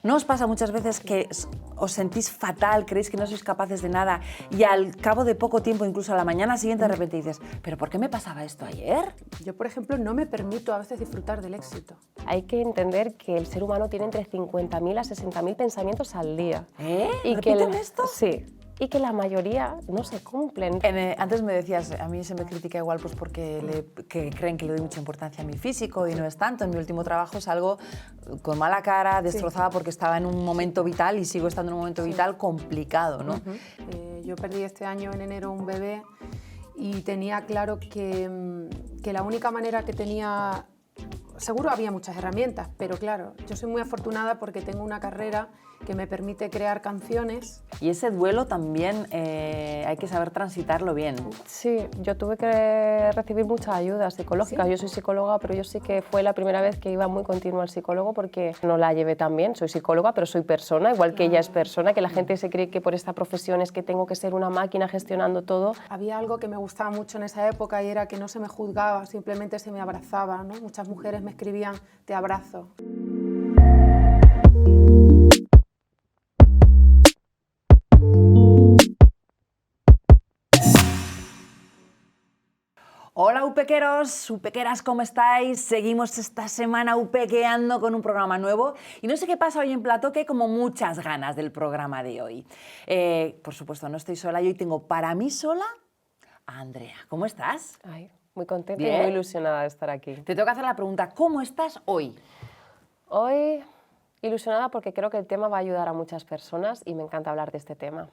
¿No os pasa muchas veces que os sentís fatal, creéis que no sois capaces de nada y al cabo de poco tiempo, incluso a la mañana siguiente, de repente dices, ¿pero por qué me pasaba esto ayer? Yo, por ejemplo, no me permito a veces disfrutar del éxito. Hay que entender que el ser humano tiene entre 50.000 a 60.000 pensamientos al día. ¿Repíteme esto? Sí, y que la mayoría no se cumplen. Antes me decías, a mí se me critica igual pues porque que creen que le doy mucha importancia a mi físico y no es tanto. En mi último trabajo salgo con mala cara, destrozada porque estaba en un momento vital y sigo estando en un momento vital complicado, ¿no? Yo perdí este año en enero un bebé y tenía claro que la única manera que tenía... Seguro había muchas herramientas, pero claro, yo soy muy afortunada porque tengo una carrera que me permite crear canciones. Y ese duelo también hay que saber transitarlo bien. Sí, yo tuve que recibir mucha ayuda psicológica. ¿Sí? Yo soy psicóloga, pero yo sí que fue la primera vez que iba muy continua al psicólogo porque no la llevé tan bien. Soy psicóloga, pero soy persona, igual que ella es persona, que la gente se cree que por esta profesión es que tengo que ser una máquina gestionando todo. Había algo que me gustaba mucho en esa época y era que no se me juzgaba, simplemente se me abrazaba, ¿no? Muchas mujeres me escribían, te abrazo. Hola upequeros, upequeras, ¿cómo estáis? Seguimos esta semana upequeando con un programa nuevo y no sé qué pasa hoy en plató, que hay como muchas ganas del programa de hoy. Por supuesto, no estoy sola, y hoy tengo para mí sola a Andrea. ¿Cómo estás? Ay, muy contenta ¿Bien? y muy ilusionada de estar aquí. Te tengo que hacer la pregunta, ¿cómo estás hoy? Hoy ilusionada porque creo que el tema va a ayudar a muchas personas y me encanta hablar de este tema.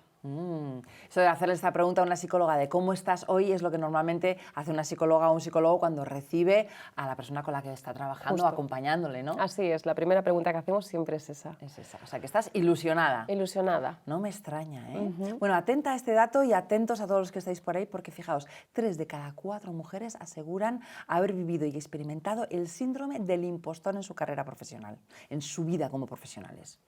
Eso de hacerle esta pregunta a una psicóloga de cómo estás hoy es lo que normalmente hace una psicóloga o un psicólogo cuando recibe a la persona con la que está trabajando, Justo. acompañándole, ¿no? Así es, la primera pregunta que hacemos siempre es esa. Es esa, o sea que estás ilusionada. Ilusionada. No me extraña, ¿eh? Bueno, atenta a este dato y atentos a todos los que estáis por ahí, porque fijaos, 3 de cada 4 mujeres aseguran haber vivido y experimentado el síndrome del impostor en su carrera profesional, en su vida como profesionales.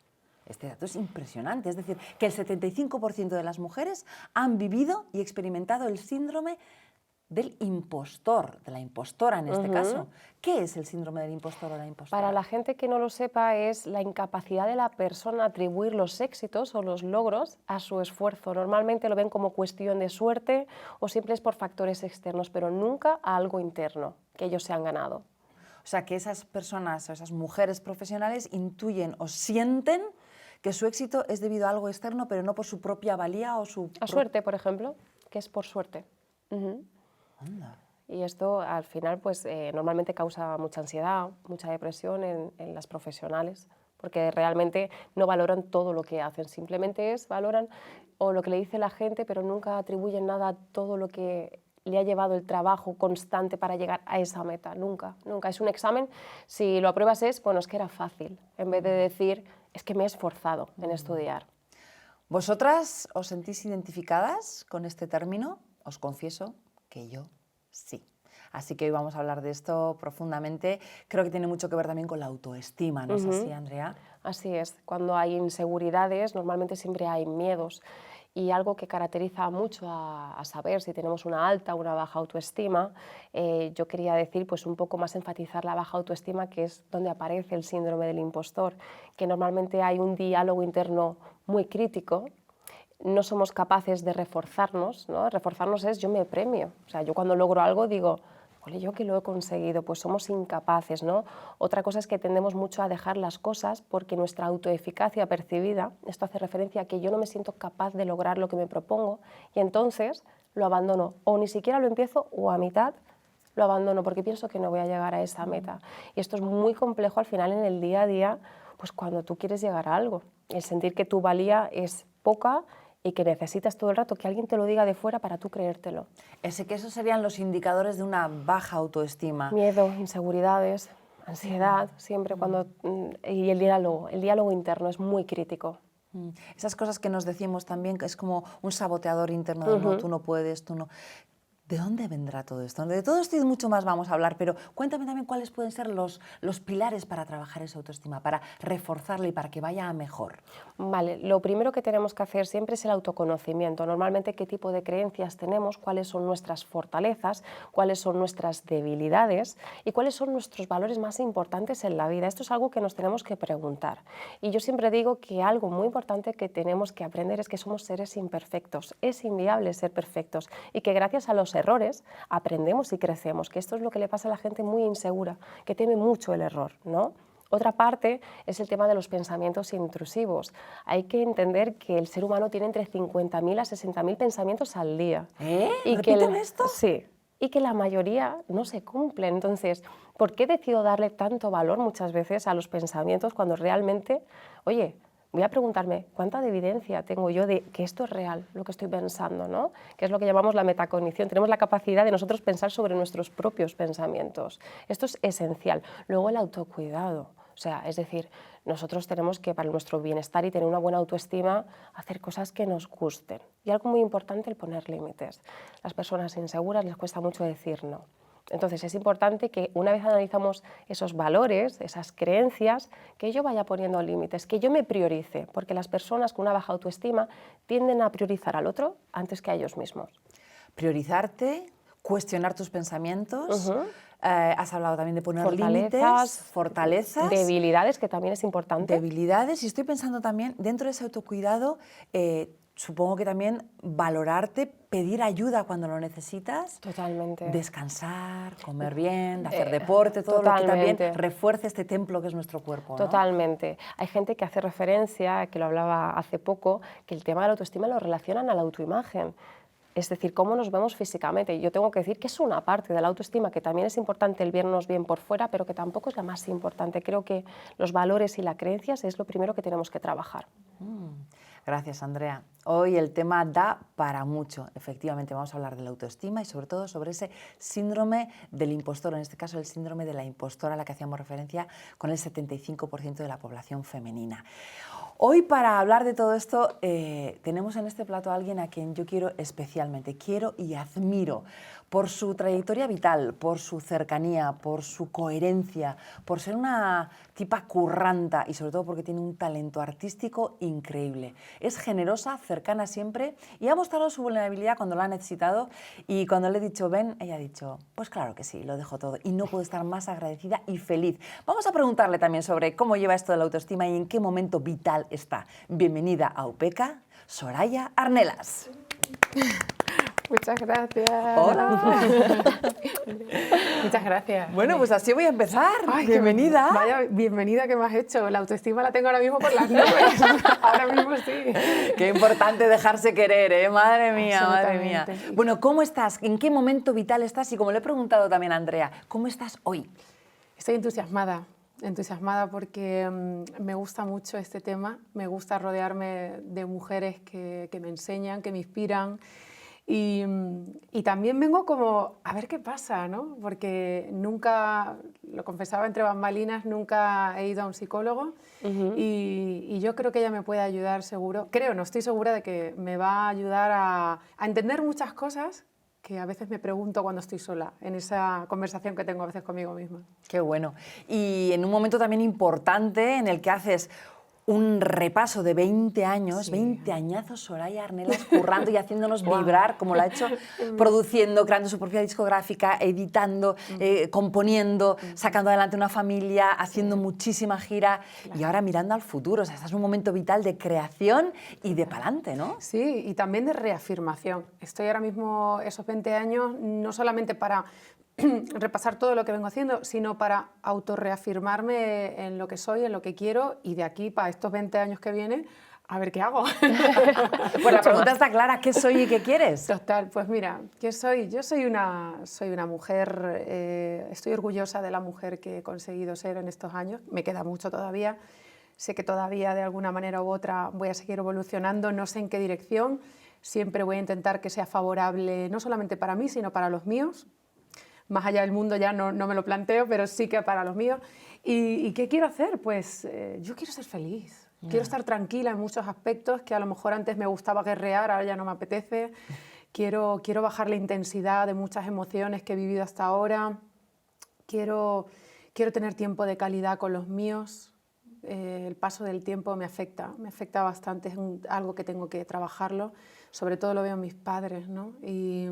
Este dato es impresionante, es decir, que el 75% de las mujeres han vivido y experimentado el síndrome del impostor, de la impostora en este caso. ¿Qué es el síndrome del impostor o de la impostora? Para la gente que no lo sepa, es la incapacidad de la persona a atribuir los éxitos o los logros a su esfuerzo. Normalmente lo ven como cuestión de suerte o siempre es por factores externos, pero nunca a algo interno que ellos se han ganado. O sea, que esas personas o esas mujeres profesionales intuyen o sienten que su éxito es debido a algo externo, pero no por su propia valía o su... A suerte, por ejemplo, que es por suerte. Anda. Y esto al final pues normalmente causa mucha ansiedad, mucha depresión en las profesionales, porque realmente no valoran todo lo que hacen, simplemente valoran o lo que le dice la gente, pero nunca atribuyen nada a todo lo que le ha llevado el trabajo constante para llegar a esa meta, nunca, nunca. Es un examen, si lo apruebas bueno, es que era fácil, en vez de decir, es que me he esforzado en estudiar. ¿Vosotras os sentís identificadas con este término? Os confieso que yo sí. Así que hoy vamos a hablar de esto profundamente. Creo que tiene mucho que ver también con la autoestima, ¿no es así, Andrea? Así es. Cuando hay inseguridades, normalmente siempre hay miedos. Y algo que caracteriza mucho a saber si tenemos una alta o una baja autoestima, yo quería decir, pues un poco más enfatizar la baja autoestima, que es donde aparece el síndrome del impostor, que normalmente hay un diálogo interno muy crítico. No somos capaces de reforzarnos, ¿no? Reforzarnos es yo me premio. O sea, yo cuando logro algo digo, ole, yo que lo he conseguido, pues somos incapaces, ¿no? Otra cosa es que tendemos mucho a dejar las cosas porque nuestra autoeficacia percibida, esto hace referencia a que yo no me siento capaz de lograr lo que me propongo y entonces lo abandono o ni siquiera lo empiezo o a mitad lo abandono porque pienso que no voy a llegar a esa meta. Y esto es muy complejo al final en el día a día, pues cuando tú quieres llegar a algo, el sentir que tu valía es poca y que necesitas todo el rato que alguien te lo diga de fuera para tú creértelo. Que esos serían los indicadores de una baja autoestima. Miedo, inseguridades, ansiedad, siempre cuando... Y el diálogo interno es muy crítico. Esas cosas que nos decimos también, que es como un saboteador interno de no, tú no puedes, tú no... ¿De dónde vendrá todo esto? De todo esto y de mucho más vamos a hablar, pero cuéntame también cuáles pueden ser los pilares para trabajar esa autoestima, para reforzarla y para que vaya a mejor. Vale, lo primero que tenemos que hacer siempre es el autoconocimiento. Normalmente, qué tipo de creencias tenemos, cuáles son nuestras fortalezas, cuáles son nuestras debilidades y cuáles son nuestros valores más importantes en la vida. Esto es algo que nos tenemos que preguntar. Y yo siempre digo que algo muy importante que tenemos que aprender es que somos seres imperfectos. Es inviable ser perfectos y que gracias a los errores aprendemos y crecemos, que esto es lo que le pasa a la gente muy insegura, que teme mucho el error, ¿no? Otra parte es el tema de los pensamientos intrusivos. Hay que entender que el ser humano tiene entre 50.000 a 60.000 pensamientos al día. ¿Repíteme esto? Sí, y que la mayoría no se cumplen. Entonces, ¿por qué decido darle tanto valor muchas veces a los pensamientos cuando realmente, oye, voy a preguntarme cuánta evidencia tengo yo de que esto es real, lo que estoy pensando, ¿no? Que es lo que llamamos la metacognición. Tenemos la capacidad de nosotros pensar sobre nuestros propios pensamientos. Esto es esencial. Luego el autocuidado. O sea, es decir, nosotros tenemos que, para nuestro bienestar y tener una buena autoestima, hacer cosas que nos gusten. Y algo muy importante, el poner límites. Las personas inseguras les cuesta mucho decir no. Entonces es importante que una vez analizamos esos valores, esas creencias, que yo vaya poniendo límites, que yo me priorice, porque las personas con una baja autoestima tienden a priorizar al otro antes que a ellos mismos. Priorizarte, cuestionar tus pensamientos, has hablado también de poner Fortalezas, límites, fortalezas. Debilidades, que también es importante. Debilidades, y estoy pensando también, dentro de ese autocuidado, supongo que también valorarte, pedir ayuda cuando lo necesitas. Totalmente. Descansar, comer bien, hacer deporte, todo lo que también refuerce este templo que es nuestro cuerpo, ¿no? Totalmente. Hay gente que hace referencia, que lo hablaba hace poco, que el tema de la autoestima lo relacionan a la autoimagen. Es decir, cómo nos vemos físicamente. Y yo tengo que decir que es una parte de la autoestima, que también es importante el vernos bien por fuera, pero que tampoco es la más importante. Creo que los valores y las creencias es lo primero que tenemos que trabajar. Gracias, Andrea. Hoy el tema da para mucho. Efectivamente, vamos a hablar de la autoestima y sobre todo sobre ese síndrome del impostor, en este caso el síndrome de la impostora a la que hacíamos referencia con el 75% de la población femenina. Hoy, para hablar de todo esto, tenemos en este plato a alguien a quien yo quiero especialmente, quiero y admiro por su trayectoria vital, por su cercanía, por su coherencia, por ser una tipa curranta y sobre todo porque tiene un talento artístico increíble. Es generosa, cercana siempre y ha mostrado su vulnerabilidad cuando lo ha necesitado, y cuando le he dicho ven, ella ha dicho pues claro que sí, lo dejo todo, y no puedo estar más agradecida y feliz. Vamos a preguntarle también sobre cómo lleva esto de la autoestima y en qué momento vital está. Bienvenida a Upeka, Soraya Arnelas. Muchas gracias. Hola. Muchas gracias. Bueno, pues así voy a empezar. Ay, bienvenida. Vaya bienvenida que me has hecho. La autoestima la tengo ahora mismo por las nubes. Ahora mismo sí. Qué importante dejarse querer, ¿eh? Madre mía, madre mía. Bueno, ¿cómo estás? ¿En qué momento vital estás? Y como le he preguntado también a Andrea, ¿cómo estás hoy? Estoy entusiasmada porque me gusta mucho este tema. Me gusta rodearme de mujeres que me enseñan, que me inspiran. Y también vengo como a ver qué pasa, ¿no? Porque nunca, lo confesaba entre bambalinas, nunca he ido a un psicólogo y yo creo que ella me puede ayudar seguro. No estoy segura de que me va a ayudar a entender muchas cosas que a veces me pregunto cuando estoy sola, en esa conversación que tengo a veces conmigo misma. Qué bueno. Y en un momento también importante en el que haces un repaso de 20 años, sí. 20 añazos, Soraya Arnelas currando y haciéndonos vibrar, como lo ha hecho, produciendo, creando su propia discográfica, editando, componiendo, sacando adelante una familia, haciendo muchísima gira, y ahora mirando al futuro. O sea, este es un momento vital de creación y de pa'lante, ¿no? Sí, y también de reafirmación. Estoy ahora mismo, esos 20 años, no solamente para repasar todo lo que vengo haciendo, sino para autorreafirmarme en lo que soy, en lo que quiero, y de aquí para estos 20 años que vienen, a ver qué hago. Pues la pregunta está clara, ¿qué soy y qué quieres? Total, pues mira, ¿qué soy? Yo soy una mujer, estoy orgullosa de la mujer que he conseguido ser en estos años, me queda mucho todavía, sé que todavía de alguna manera u otra voy a seguir evolucionando, no sé en qué dirección, siempre voy a intentar que sea favorable no solamente para mí, sino para los míos. Más allá del mundo ya no me lo planteo, pero sí que para los míos. ¿Y qué quiero hacer? Pues yo quiero ser feliz. Quiero estar tranquila en muchos aspectos que a lo mejor antes me gustaba guerrear, ahora ya no me apetece. quiero bajar la intensidad de muchas emociones que he vivido hasta ahora, quiero tener tiempo de calidad con los míos. El paso del tiempo me afecta bastante, es algo que tengo que trabajarlo, sobre todo lo veo en mis padres, ¿no? Y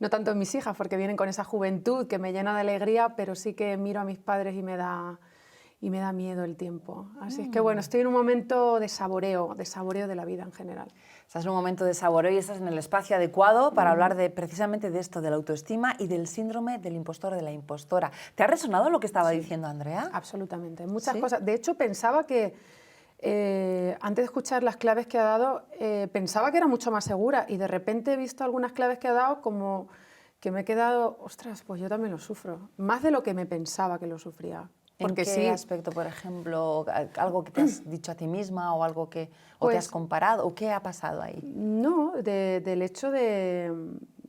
no tanto en mis hijas, porque vienen con esa juventud que me llena de alegría, pero sí que miro a mis padres y me da miedo el tiempo. Así es que bueno, estoy en un momento de saboreo de la vida en general. Estás en un momento de saboreo y estás en el espacio adecuado para hablar precisamente de esto, de la autoestima y del síndrome del impostor o de la impostora. ¿Te ha resonado lo que estaba diciendo Andrea? Absolutamente, muchas ¿Sí? cosas. De hecho, pensaba que, antes de escuchar las claves que ha dado, pensaba que era mucho más segura y de repente he visto algunas claves que ha dado como que me he quedado, ostras, pues yo también lo sufro, más de lo que me pensaba que lo sufría. Porque ¿en qué aspecto, por ejemplo, algo que te has dicho a ti misma o algo que o te has comparado o qué ha pasado ahí? No, del hecho de,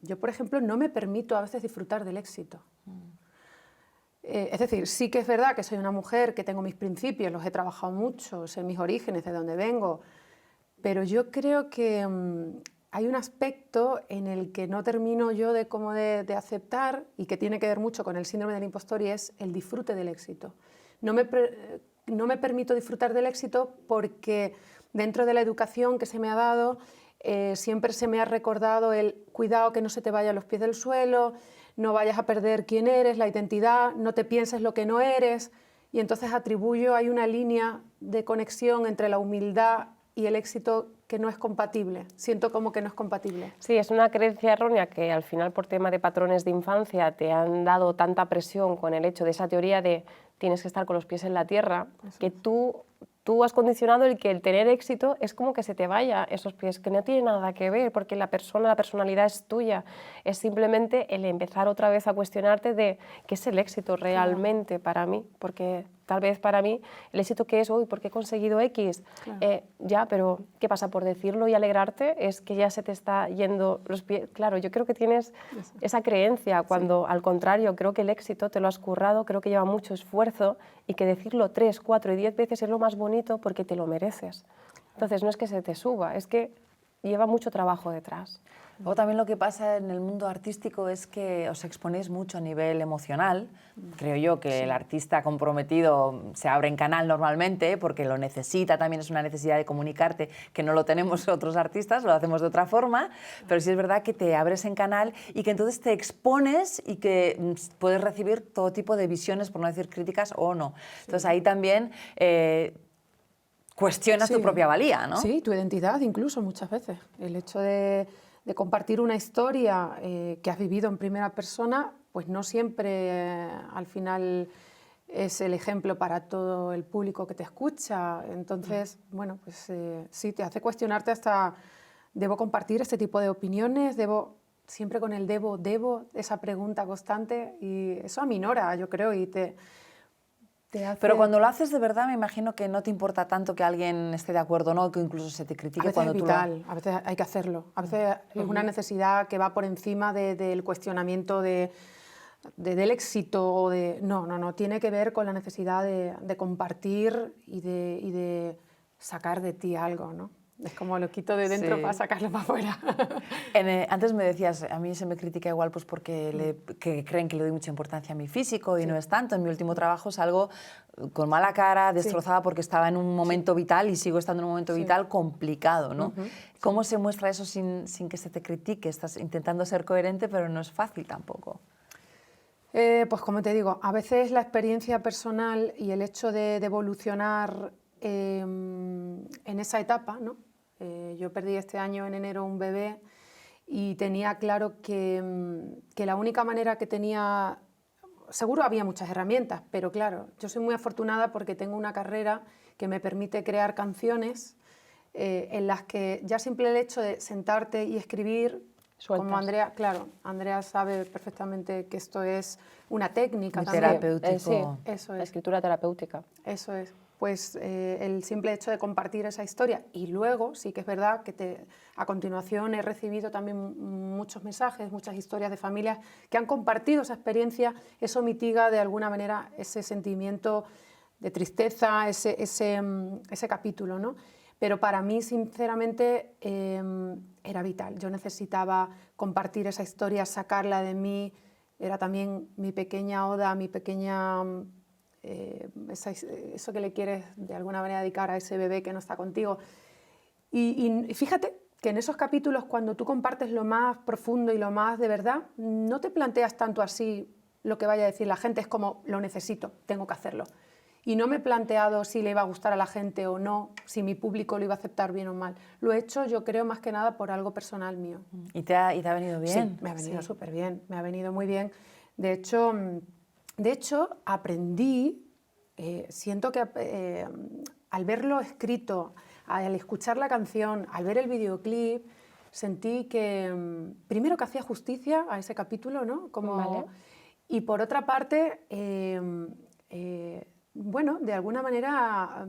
yo por ejemplo no me permito a veces disfrutar del éxito. Es decir, sí que es verdad que soy una mujer, que tengo mis principios, los he trabajado mucho, sé mis orígenes, de dónde vengo, pero yo creo que hay un aspecto en el que no termino yo de aceptar y que tiene que ver mucho con el síndrome del impostor y es el disfrute del éxito. No me permito disfrutar del éxito porque dentro de la educación que se me ha dado siempre se me ha recordado el cuidado que no se te vaya a los pies del suelo, no vayas a perder quién eres, la identidad, no te pienses lo que no eres, y entonces hay una línea de conexión entre la humildad y el éxito que no es compatible. Siento como que no es compatible. Sí, es una creencia errónea que al final por tema de patrones de infancia te han dado tanta presión con el hecho de esa teoría de tienes que estar con los pies en la tierra, que tú has condicionado el que el tener éxito es como que se te vaya esos pies, que no tiene nada que ver, porque la personalidad es tuya, es simplemente el empezar otra vez a cuestionarte de qué es el éxito realmente para mí, porque tal vez para mí el éxito que es hoy, porque he conseguido X, ya, pero ¿qué pasa? Por decirlo y alegrarte es que ya se te está yendo los pies. Claro, yo creo que tienes esa creencia, cuando al contrario creo que el éxito te lo has currado, creo que lleva mucho esfuerzo y que decirlo 3, 4 y 10 veces es lo más bonito porque te lo mereces. Entonces no es que se te suba, es que lleva mucho trabajo detrás. Luego también lo que pasa en el mundo artístico es que os exponéis mucho a nivel emocional. Creo yo que el artista comprometido se abre en canal normalmente porque lo necesita, también es una necesidad de comunicarte que no lo tenemos otros artistas, lo hacemos de otra forma, pero sí es verdad que te abres en canal y que entonces te expones y que puedes recibir todo tipo de visiones, por no decir críticas o no. Entonces ahí también cuestionas tu propia valía, ¿no? Sí, tu identidad incluso muchas veces. El hecho de compartir una historia que has vivido en primera persona, pues no siempre al final es el ejemplo para todo el público que te escucha. Entonces, bueno, pues sí, te hace cuestionarte hasta, ¿debo compartir este tipo de opiniones? Siempre con el debo, esa pregunta constante, y eso aminora, yo creo, y te hace... Pero cuando lo haces de verdad, me imagino que no te importa tanto que alguien esté de acuerdo o no, que incluso se te critique cuando tú a veces hay que hacerlo. A veces es una necesidad que va por encima del cuestionamiento del éxito. No, tiene que ver con la necesidad de compartir y de sacar de ti algo, ¿no? Es como lo quito de dentro para sacarlo para afuera. Antes me decías, a mí se me critica igual pues porque que creen que le doy mucha importancia a mi físico y no es tanto. En mi último trabajo salgo con mala cara, destrozada porque estaba en un momento vital y sigo estando en un momento vital complicado, ¿no? ¿Cómo se muestra eso sin que se te critique? Estás intentando ser coherente, pero no es fácil tampoco. Pues como te digo, a veces la experiencia personal y el hecho de evolucionar en esa etapa, ¿no? Yo perdí este año en enero un bebé y tenía claro que la única manera que tenía, seguro había muchas herramientas, pero claro, yo soy muy afortunada porque tengo una carrera que me permite crear canciones en las que ya simple el hecho de sentarte y escribir, sueltas. como Andrea, claro, Andrea sabe perfectamente que esto es una técnica muy también. terapéutico. Sí, eso es. La escritura terapéutica. Eso es. Pues el simple hecho de compartir esa historia y luego sí que es verdad que a continuación he recibido también muchos mensajes, muchas historias de familias que han compartido esa experiencia, eso mitiga de alguna manera ese sentimiento tristeza, ese capítulo, ¿no? Pero para mí, sinceramente, era vital. Yo necesitaba compartir esa historia, sacarla de mí. Era también mi pequeña oda, mi pequeña... eso que le quieres de alguna manera dedicar a ese bebé que no está contigo. Y fíjate que en esos capítulos, cuando tú compartes lo más profundo y lo más de verdad, no te planteas tanto así lo que vaya a decir la gente, es como, lo necesito, tengo que hacerlo. Y no me he planteado si le iba a gustar a la gente o no, si mi público lo iba a aceptar bien o mal. Lo he hecho, yo creo, más que nada por algo personal mío. ¿Y te ha venido bien? Sí, me ha venido súper bien, me ha venido muy bien. De hecho aprendí, siento que al verlo escrito, al escuchar la canción, al ver el videoclip, sentí que, primero, que hacía justicia a ese capítulo, ¿no? Vale. Y por otra parte, bueno, de alguna manera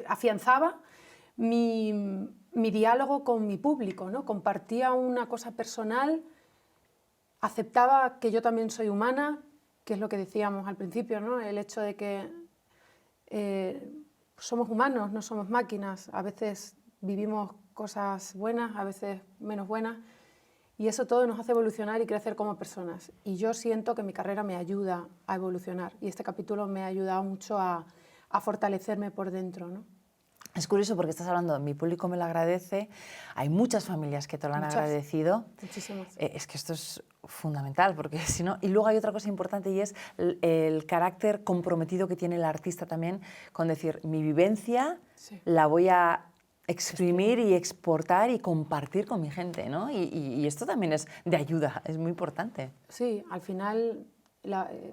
afianzaba mi diálogo con mi público, ¿no? Compartía una cosa personal, aceptaba que yo también soy humana, que es lo que decíamos al principio, ¿no? El hecho de que somos humanos, no somos máquinas, a veces vivimos cosas buenas, a veces menos buenas, y eso todo nos hace evolucionar y crecer como personas. Y yo siento que mi carrera me ayuda a evolucionar, y este capítulo me ha ayudado mucho a fortalecerme por dentro, ¿no? Es curioso porque estás hablando, mi público me lo agradece, hay muchas familias que te lo han agradecido. Muchísimas. Es que esto es fundamental, porque si no... Y luego hay otra cosa importante y es el carácter comprometido que tiene el artista también con decir, mi vivencia la voy a exprimir y exportar y compartir con mi gente, ¿no? Y esto también es de ayuda, es muy importante. Sí, al final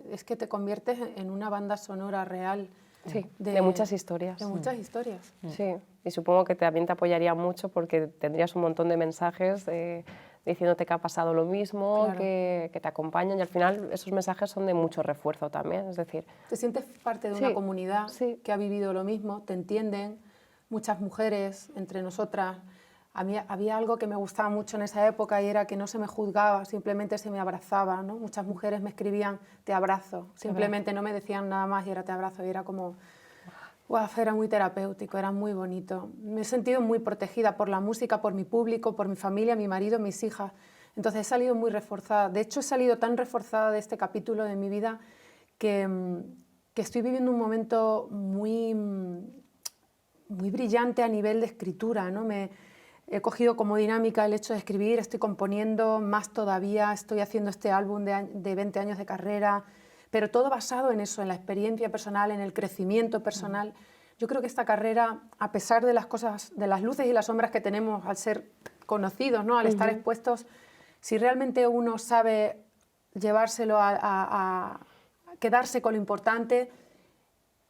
es que te conviertes en una banda sonora real. Sí, de muchas historias. De muchas historias. Sí, y supongo que también te apoyaría mucho porque tendrías un montón de mensajes diciéndote que ha pasado lo mismo, Claro. que te acompañan, y al final esos mensajes son de mucho refuerzo también, es decir... Te sientes parte de una comunidad que ha vivido lo mismo, te entienden, muchas mujeres entre nosotras. A mí había algo que me gustaba mucho en esa época y era que no se me juzgaba, simplemente se me abrazaba, ¿no? Muchas mujeres me escribían, te abrazo, simplemente no me decían nada más y era te abrazo, y era como, wow, era muy terapéutico, era muy bonito. Me he sentido muy protegida por la música, por mi público, por mi familia, mi marido, mis hijas. Entonces he salido muy reforzada. De hecho, he salido tan reforzada de este capítulo de mi vida que estoy viviendo un momento muy brillante a nivel de escritura, ¿no? He cogido como dinámica el hecho de escribir, estoy componiendo más todavía, estoy haciendo este álbum de 20 años de carrera, pero todo basado en eso, en la experiencia personal, en el crecimiento personal. Yo creo que esta carrera, a pesar de las cosas, de las luces y las sombras que tenemos al ser conocidos, ¿no? Al estar expuestos, si realmente uno sabe llevárselo a quedarse con lo importante,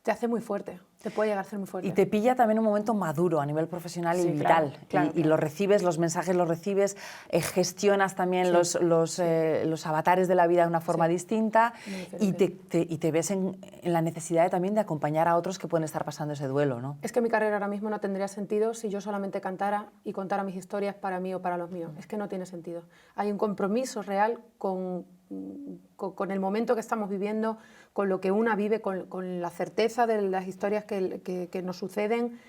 te hace muy fuerte, te puede llegar a hacer muy fuerte. Y te pilla también un momento maduro a nivel profesional y vital. Claro, y lo recibes, los mensajes los recibes, gestionas también los avatares de la vida de una forma distinta y te ves en la necesidad también de acompañar a otros que pueden estar pasando ese duelo, ¿no? Es que mi carrera ahora mismo no tendría sentido si yo solamente cantara y contara mis historias para mí o para los míos. Es que no tiene sentido. Hay un compromiso real con el momento que estamos viviendo, con lo que una vive, con la certeza de las historias que nos suceden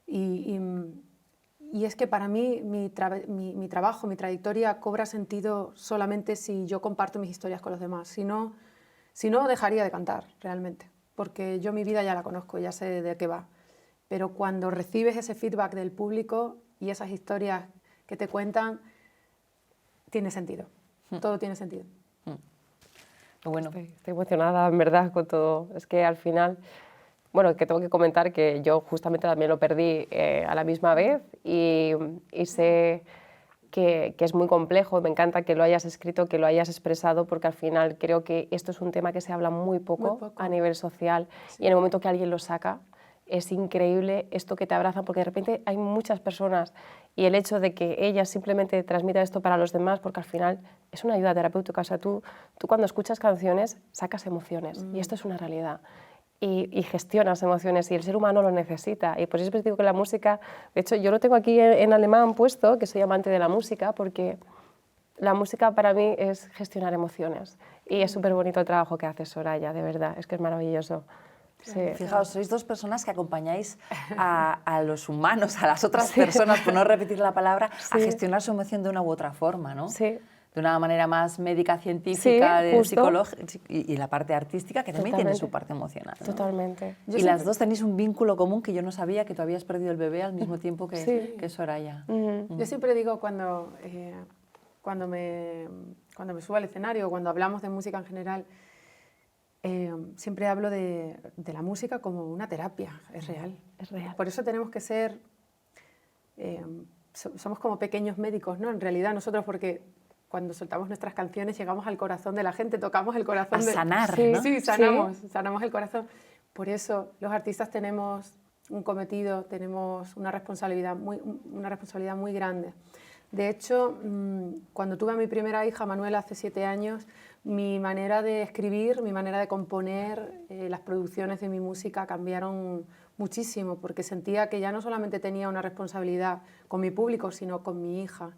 y es que para mí mi trabajo, mi trayectoria cobra sentido solamente si yo comparto mis historias con los demás. Si no, dejaría de cantar realmente, porque yo mi vida ya la conozco, ya sé de qué va. Pero cuando recibes ese feedback del público y esas historias que te cuentan, tiene sentido, todo tiene sentido. Bueno. Estoy emocionada, en verdad, con todo. Es que al final, bueno, que tengo que comentar que yo justamente también lo perdí a la misma vez y sé que es muy complejo. Me encanta que lo hayas escrito, que lo hayas expresado, porque al final creo que esto es un tema que se habla muy poco a nivel social y en el momento que alguien lo saca, es increíble esto que te abraza, porque de repente hay muchas personas y el hecho de que ellas simplemente transmitan esto para los demás, porque al final es una ayuda terapéutica. O sea, tú cuando escuchas canciones sacas emociones y esto es una realidad. Y gestionas emociones y el ser humano lo necesita. Y por eso digo que la música, de hecho yo lo tengo aquí en alemán puesto, que soy amante de la música, porque la música para mí es gestionar emociones. Y es súper bonito el trabajo que hace Soraya, de verdad, es que es maravilloso. Sí. Fijaos, sois dos personas que acompañáis a los humanos, a las otras personas, por no repetir la palabra, a gestionar su emoción de una u otra forma, ¿no? Sí. De una manera más médica, científica, Sí, de justo. psicológica y la parte artística que también tiene Totalmente. su parte emocional, ¿no? Totalmente. Y las dos tenéis un vínculo común que yo no sabía, que tú habías perdido el bebé al mismo tiempo que Soraya. Yo siempre digo cuando me subo al escenario, cuando hablamos de música en general, siempre hablo de la música como una terapia, es real. Es real. Por eso tenemos que ser, somos como pequeños médicos, ¿no? En realidad nosotros, porque cuando soltamos nuestras canciones llegamos al corazón de la gente, tocamos el corazón. A sanar, sí, ¿no? Sí, sanamos el corazón. Por eso los artistas tenemos un cometido, tenemos una responsabilidad muy grande. De hecho, cuando tuve a mi primera hija, Manuela, hace 7 años, mi manera de escribir, mi manera de componer, las producciones de mi música cambiaron muchísimo, porque sentía que ya no solamente tenía una responsabilidad con mi público, sino con mi hija.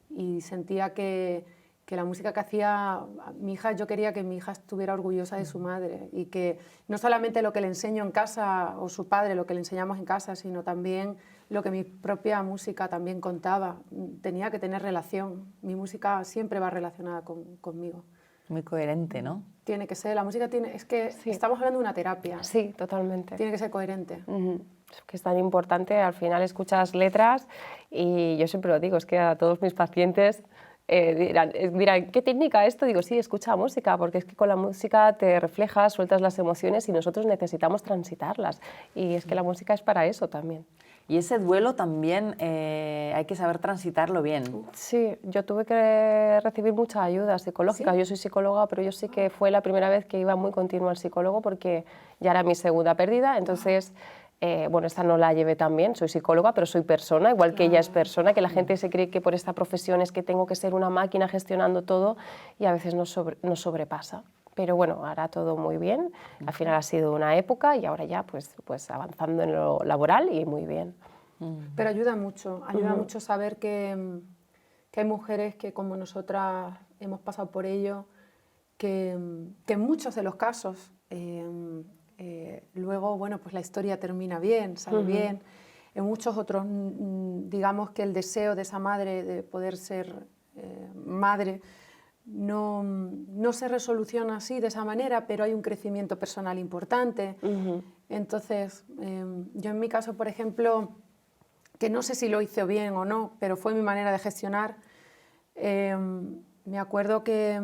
Y sentía que la música que hacía mi hija, yo quería que mi hija estuviera orgullosa de su madre y que no solamente lo que le enseño en casa o su padre, lo que le enseñamos en casa, sino también lo que mi propia música también contaba. Tenía que tener relación. Mi música siempre va relacionada conmigo. Muy coherente, ¿no? Tiene que ser, la música tiene, es que estamos hablando de una terapia. Sí, totalmente. Tiene que ser coherente. Es que es tan importante, al final escuchas letras y yo siempre lo digo, es que a todos mis pacientes dirán, ¿qué técnica esto? Digo, sí, escucha música, porque es que con la música te reflejas, sueltas las emociones y nosotros necesitamos transitarlas. Y es que la música es para eso también. Y ese duelo también hay que saber transitarlo bien. Sí, yo tuve que recibir mucha ayuda psicológica. ¿Sí? Yo soy psicóloga, pero yo sí que fue la primera vez que iba muy continuo al psicólogo porque ya era mi segunda pérdida, entonces... bueno, esta no la llevé tan bien, soy psicóloga, pero soy persona, igual que ella es persona, que la gente se cree que por esta profesión es que tengo que ser una máquina gestionando todo y a veces nos sobrepasa. Pero bueno, ahora todo muy bien, al final ha sido una época y ahora ya pues avanzando en lo laboral y muy bien. Pero ayuda mucho saber que hay mujeres que como nosotras hemos pasado por ello, que en muchos de los casos luego, bueno, pues la historia termina bien, sale bien. En muchos otros, digamos que el deseo de esa madre de poder ser madre no se resoluciona así, de esa manera, pero hay un crecimiento personal importante. Entonces, yo en mi caso, por ejemplo, que no sé si lo hice bien o no, pero fue mi manera de gestionar, me acuerdo que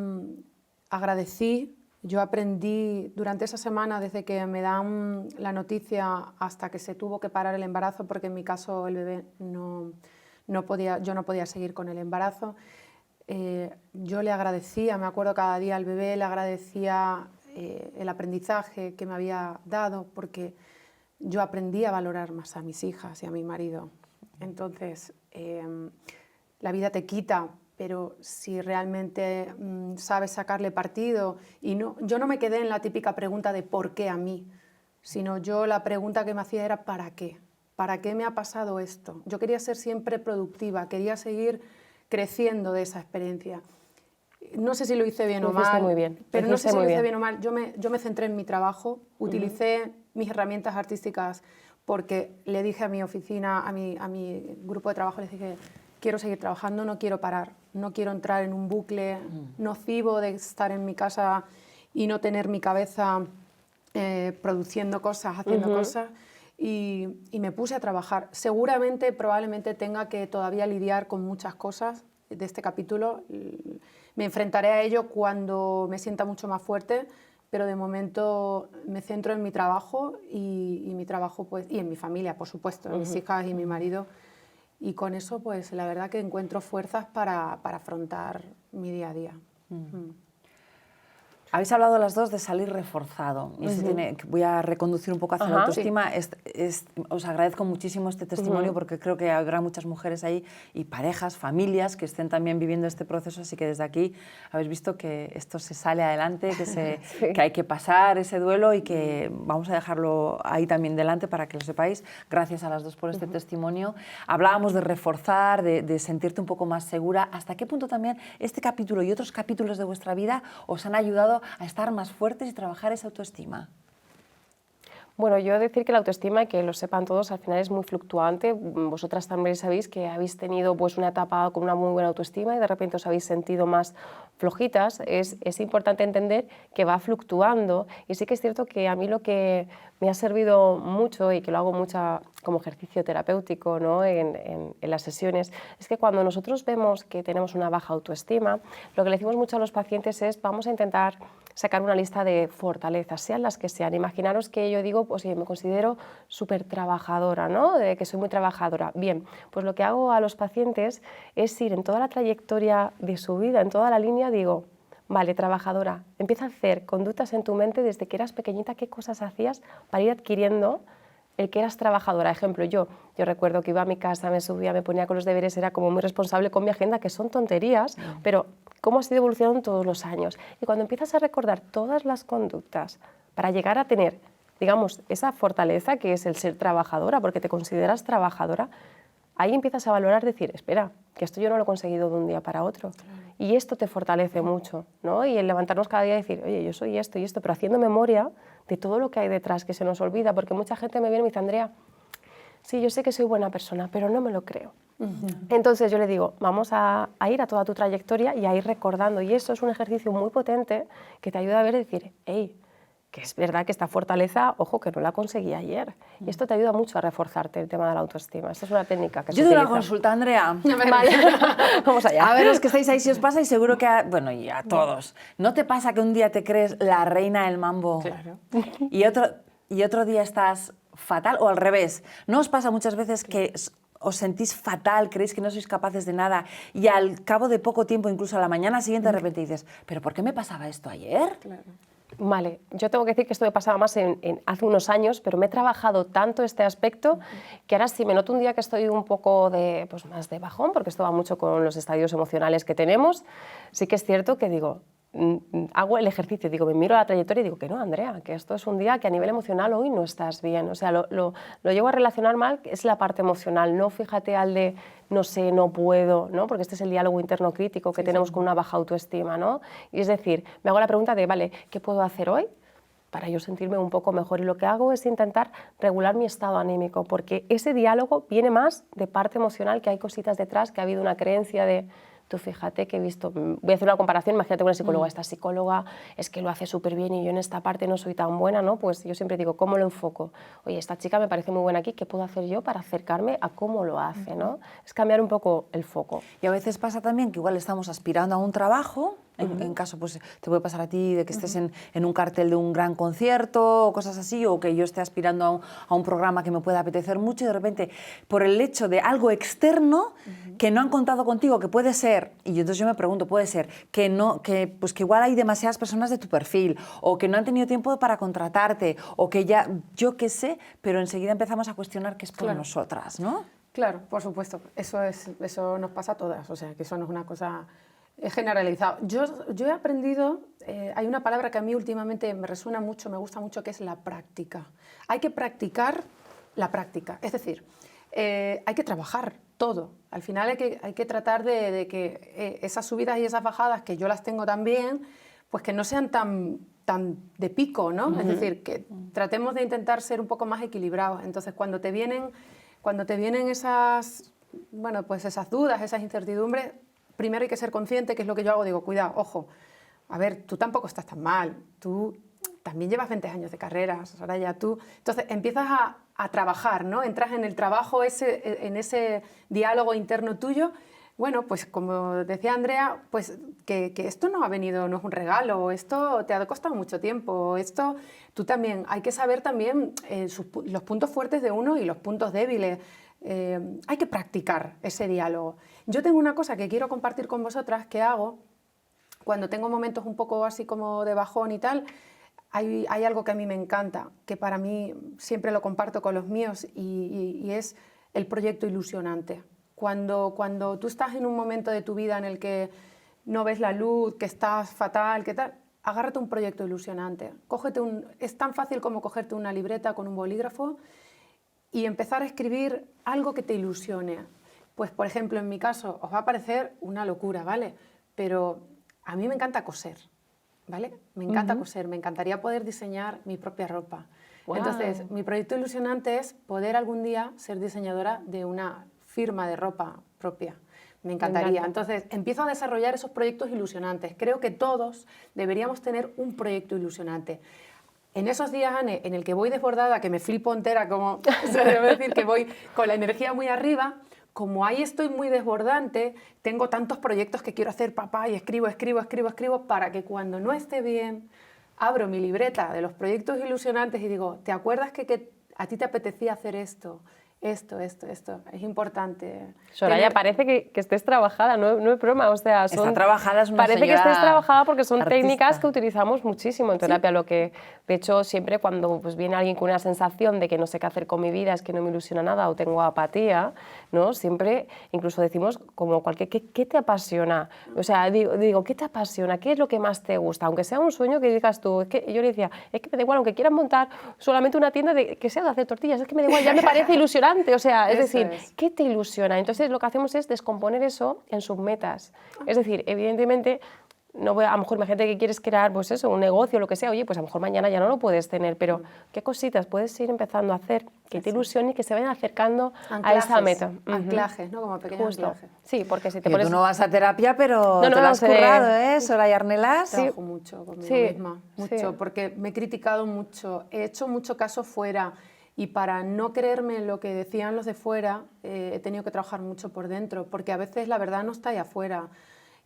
agradecí. Yo aprendí durante esa semana, desde que me dan la noticia hasta que se tuvo que parar el embarazo, porque en mi caso el bebé yo no podía seguir con el embarazo, yo le agradecía, me acuerdo cada día al bebé, le agradecía el aprendizaje que me había dado, porque yo aprendí a valorar más a mis hijas y a mi marido. Entonces, la vida te quita, pero si realmente sabes sacarle partido, yo no me quedé en la típica pregunta de ¿por qué a mí?, sino yo la pregunta que me hacía era ¿para qué? ¿Para qué me ha pasado esto? Yo quería ser siempre productiva, quería seguir creciendo de esa experiencia. No sé si lo hice bien o mal, muy bien. pero no sé si lo hice bien o mal. Yo me centré en mi trabajo, utilicé mis herramientas artísticas porque le dije a mi oficina, a mi grupo de trabajo, les dije, quiero seguir trabajando, no quiero parar, no quiero entrar en un bucle nocivo de estar en mi casa y no tener mi cabeza produciendo cosas, haciendo cosas, y me puse a trabajar. Seguramente, probablemente tenga que todavía lidiar con muchas cosas de este capítulo. Me enfrentaré a ello cuando me sienta mucho más fuerte, pero de momento me centro en mi trabajo y mi trabajo, pues, y en mi familia, por supuesto, en mis hijas y mi marido. Y con eso, pues la verdad que encuentro fuerzas para afrontar mi día a día. Habéis hablado las dos de salir reforzado. Y voy a reconducir un poco hacia la autoestima. Os agradezco muchísimo este testimonio porque creo que habrá muchas mujeres ahí y parejas, familias que estén también viviendo este proceso. Así que desde aquí habéis visto que esto se sale adelante, que hay que pasar ese duelo y que vamos a dejarlo ahí también delante para que lo sepáis. Gracias a las dos por este testimonio. Hablábamos de reforzar, de sentirte un poco más segura. ¿Hasta qué punto también este capítulo y otros capítulos de vuestra vida os han ayudado a estar más fuertes y trabajar esa autoestima? Bueno, yo decir que la autoestima, y que lo sepan todos, al final es muy fluctuante. Vosotras también sabéis que habéis tenido pues, una etapa con una muy buena autoestima y de repente os habéis sentido más flojitas. Es importante entender que va fluctuando, y sí que es cierto que a mí lo que me ha servido mucho y que lo hago mucho como ejercicio terapéutico, ¿no? en las sesiones, es que cuando nosotros vemos que tenemos una baja autoestima, lo que le decimos mucho a los pacientes es vamos a intentar sacar una lista de fortalezas, sean las que sean. Imaginaros que yo digo, pues me considero súper trabajadora, ¿no? De que soy muy trabajadora. Bien, pues lo que hago a los pacientes es ir en toda la trayectoria de su vida, en toda la línea, digo, vale, trabajadora, empieza a hacer conductas en tu mente desde que eras pequeñita, qué cosas hacías para ir adquiriendo el que eras trabajadora. Ejemplo, yo recuerdo que iba a mi casa, me subía, me ponía con los deberes, era como muy responsable con mi agenda, que son tonterías, pero cómo has ido evolucionando todos los años. Y cuando empiezas a recordar todas las conductas para llegar a tener, digamos, esa fortaleza que es el ser trabajadora, porque te consideras trabajadora, ahí empiezas a valorar, decir, espera, que esto yo no lo he conseguido de un día para otro. Claro. Y esto te fortalece mucho, ¿no? Y el levantarnos cada día y decir, oye, yo soy esto y esto, pero haciendo memoria de todo lo que hay detrás, que se nos olvida, porque mucha gente me viene y me dice, Andrea, sí, yo sé que soy buena persona, pero no me lo creo. Entonces yo le digo, vamos a ir a toda tu trayectoria y a ir recordando, y eso es un ejercicio muy potente que te ayuda a ver y decir, hey, que es verdad que esta fortaleza, ojo, que no la conseguí ayer. Y esto te ayuda mucho a reforzarte el tema de la autoestima. Esta es una técnica que se utiliza. Yo tengo una consulta, Andrea. Vale. Vamos allá. A ver, los que estáis ahí, si os pasa, y seguro que bueno, y a todos, ¿no te pasa que un día te crees la reina del mambo? Claro. Y otro día estás fatal, o al revés? ¿No os pasa muchas veces que os sentís fatal, creéis que no sois capaces de nada, y al cabo de poco tiempo, incluso a la mañana siguiente, de repente dices, ¿pero por qué me pasaba esto ayer? Claro. Vale, yo tengo que decir que esto me pasaba más hace unos años, pero me he trabajado tanto este aspecto que ahora sí me noto un día que estoy un poco pues más de bajón, porque esto va mucho con los estadios emocionales que tenemos. Sí que es cierto que digo, hago el ejercicio, digo, me miro a la trayectoria y digo que no, Andrea, que esto es un día que a nivel emocional hoy no estás bien. O sea, lo llego a relacionar mal, es la parte emocional, no fíjate al de no sé, no puedo, ¿no? Porque este es el diálogo interno crítico que tenemos con una baja autoestima, ¿no? Y es decir, me hago la pregunta de, vale, ¿qué puedo hacer hoy para yo sentirme un poco mejor? Y lo que hago es intentar regular mi estado anímico, porque ese diálogo viene más de parte emocional, que hay cositas detrás, que ha habido una creencia de, tú fíjate que he visto, voy a hacer una comparación, imagínate una psicóloga, esta psicóloga es que lo hace súper bien y yo en esta parte no soy tan buena, ¿no? Pues yo siempre digo, ¿cómo lo enfoco? Oye, esta chica me parece muy buena aquí, ¿qué puedo hacer yo para acercarme a cómo lo hace, ¿no? Es cambiar un poco el foco. Y a veces pasa también que igual estamos aspirando a un trabajo, en caso, pues te puede pasar a ti de que estés en un cartel de un gran concierto o cosas así, o que yo esté aspirando a un programa que me pueda apetecer mucho y de repente, por el hecho de algo externo que no han contado contigo, que puede ser, y entonces yo me pregunto, puede ser que igual hay demasiadas personas de tu perfil, o que no han tenido tiempo para contratarte, o que ya, yo qué sé, pero enseguida empezamos a cuestionar que es por nosotras, ¿no? Claro, por supuesto, eso nos pasa a todas, o sea, que eso no es una cosa generalizada. Yo he aprendido, hay una palabra que a mí últimamente me resuena mucho, me gusta mucho, que es la práctica. Hay que practicar la práctica, es decir, hay que trabajar todo. Al final hay que tratar de que esas subidas y esas bajadas, que yo las tengo también, pues que no sean tan de pico, ¿no? Es decir, que tratemos de intentar ser un poco más equilibrados. Entonces, cuando te vienen esas dudas, esas incertidumbres, primero hay que ser consciente, que es lo que yo hago, digo, cuidado, ojo, a ver, tú tampoco estás tan mal, tú también llevas 20 años de carrera, Soraya, tú... Entonces empiezas a trabajar, ¿no? Entras en el trabajo, en ese diálogo interno tuyo. Bueno, pues como decía Andrea, pues que esto no ha venido, no es un regalo, esto te ha costado mucho tiempo, esto tú también, hay que saber también los puntos fuertes de uno y los puntos débiles. Hay que practicar ese diálogo. Yo tengo una cosa que quiero compartir con vosotras que hago cuando tengo momentos un poco así como de bajón y tal. Hay algo que a mí me encanta, que para mí siempre lo comparto con los míos y es el proyecto ilusionante. Cuando tú estás en un momento de tu vida en el que no ves la luz, que estás fatal, que tal, agárrate un proyecto ilusionante. Es tan fácil como cogerte una libreta con un bolígrafo y empezar a escribir algo que te ilusione. Pues, por ejemplo, en mi caso, os va a parecer una locura, ¿vale? Pero a mí me encanta coser, ¿vale? Me encanta coser, me encantaría poder diseñar mi propia ropa. Guau. Entonces, mi proyecto ilusionante es poder algún día ser diseñadora de una firma de ropa propia. Me encantaría. encanta. Entonces, empiezo a desarrollar esos proyectos ilusionantes. Creo que todos deberíamos tener un proyecto ilusionante. En esos días, Anne, en el que voy desbordada, que me flipo entera, como se debe decir, que voy con la energía muy arriba, como ahí estoy muy desbordante, tengo tantos proyectos que quiero hacer, papá, y escribo, para que cuando no esté bien, abro mi libreta de los proyectos ilusionantes y digo, ¿te acuerdas que a ti te apetecía hacer esto? Esto. Es importante. Soraya, parece que estés trabajada, no es broma, o sea, Está trabajada, es una parece que señora estés trabajada porque son artista. técnicas que utilizamos muchísimo en terapia, lo que, de hecho, siempre cuando pues, viene alguien con una sensación de que no sé qué hacer con mi vida, es que no me ilusiona nada o tengo apatía, ¿no? Siempre, incluso decimos como cualquier, ¿qué te apasiona? O sea, digo, ¿qué te apasiona? ¿Qué es lo que más te gusta? Aunque sea un sueño que digas tú, es que yo le decía, es que me da igual, aunque quieran montar solamente una tienda que sea de hacer tortillas, es que me da igual, ya me parece ilusionante. O sea, es Eso decir, es. ¿qué te ilusiona? Entonces lo que hacemos es descomponer eso en submetas. Es decir, evidentemente, no voy a lo mejor imagínate que quieres crear pues eso, un negocio o lo que sea, oye, pues a lo mejor mañana ya no lo puedes tener, pero ¿qué cositas puedes ir empezando a hacer que te ilusionen y que se vayan acercando a esa meta? Anclajes, ¿no? Como pequeños Justo. anclajes. Sí, porque si te Que pones... tú no vas a terapia, pero No, te lo has sé. currado, ¿eh, Soraya Arnelas? Trabajo mucho conmigo Sí, misma, mucho, sí. porque me he criticado mucho, he hecho mucho caso fuera y para no creerme lo que decían los de fuera he tenido que trabajar mucho por dentro, porque a veces la verdad no está ahí afuera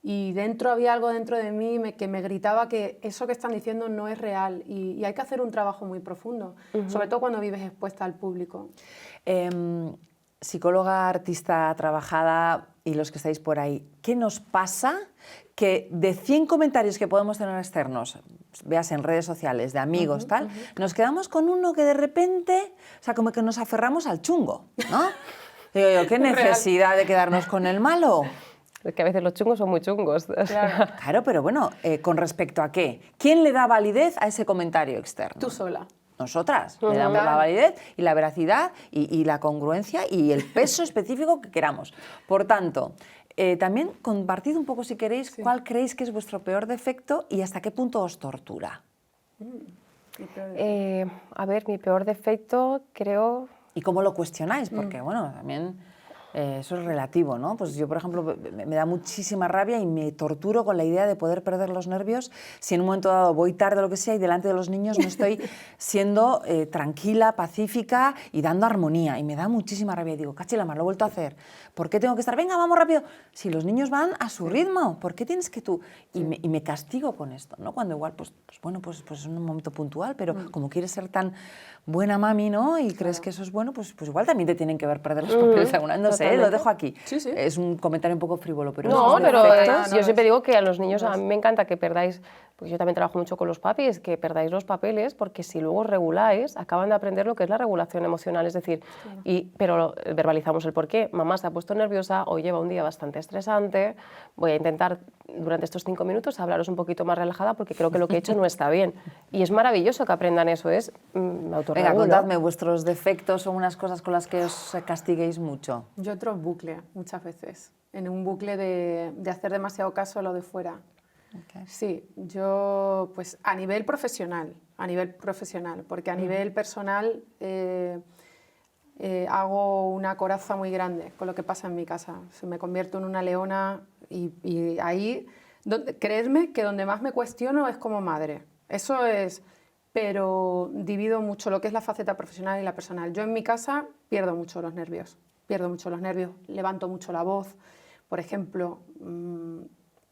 y dentro había algo dentro de mí que me gritaba que eso que están diciendo no es real y hay que hacer un trabajo muy profundo, sobre todo cuando vives expuesta al público. Psicóloga, artista trabajada y los que estáis por ahí, ¿qué nos pasa que de 100 comentarios que podemos tener externos, veas en redes sociales, de amigos, tal, nos quedamos con uno que de repente, o sea, como que nos aferramos al chungo, ¿no? Digo yo, ¿qué necesidad de quedarnos con el malo? Es que a veces los chungos son muy chungos. Claro, pero bueno, ¿con respecto a qué? ¿Quién le da validez a ese comentario externo? Tú sola. Nosotras le damos la validez y la veracidad y la congruencia y el peso específico que queramos. Por tanto, también compartid un poco, si queréis, cuál creéis que es vuestro peor defecto y hasta qué punto os tortura. A ver, mi peor defecto creo... Y cómo lo cuestionáis, porque bueno, también eso es relativo, ¿no? Pues yo, por ejemplo, me da muchísima rabia y me torturo con la idea de poder perder los nervios si en un momento dado voy tarde o lo que sea y delante de los niños no estoy siendo tranquila, pacífica y dando armonía. Y me da muchísima rabia y digo, cachilama, lo he vuelto a hacer. ¿Por qué tengo que estar? Venga, vamos rápido. Si los niños van a su ritmo, ¿por qué tienes que tú? Y me castigo con esto, ¿no? Cuando igual, pues es un momento puntual, pero como quieres ser tan buena mami, ¿no? Y crees que eso es bueno, pues igual también te tienen que ver perder los papeles alguna vez. No sé, lo dejo aquí. Sí, sí. Es un comentario un poco frívolo, pero No, esos pero defectos- yo siempre digo que a los niños, a mí me encanta que perdáis, porque yo también trabajo mucho con los papis, que perdáis los papeles, porque si luego reguláis, acaban de aprender lo que es la regulación emocional, es decir, pero verbalizamos el porqué. Mamá se ha puesto nerviosa, hoy lleva un día bastante estresante, voy a intentar durante estos 5 minutos hablaros un poquito más relajada porque creo que lo que he hecho no está bien. Y es maravilloso que aprendan eso, me Venga, autorregulo. contadme vuestros defectos o unas cosas con las que os castiguéis mucho. Yo entro en bucle muchas veces, en un bucle de hacer demasiado caso a lo de fuera. Okay. Sí, yo pues a nivel profesional, porque a nivel personal hago una coraza muy grande con lo que pasa en mi casa. Me convierto en una leona y ahí, creedme que donde más me cuestiono es como madre. Eso es, pero divido mucho lo que es la faceta profesional y la personal. Yo en mi casa pierdo mucho los nervios, levanto mucho la voz. Por ejemplo,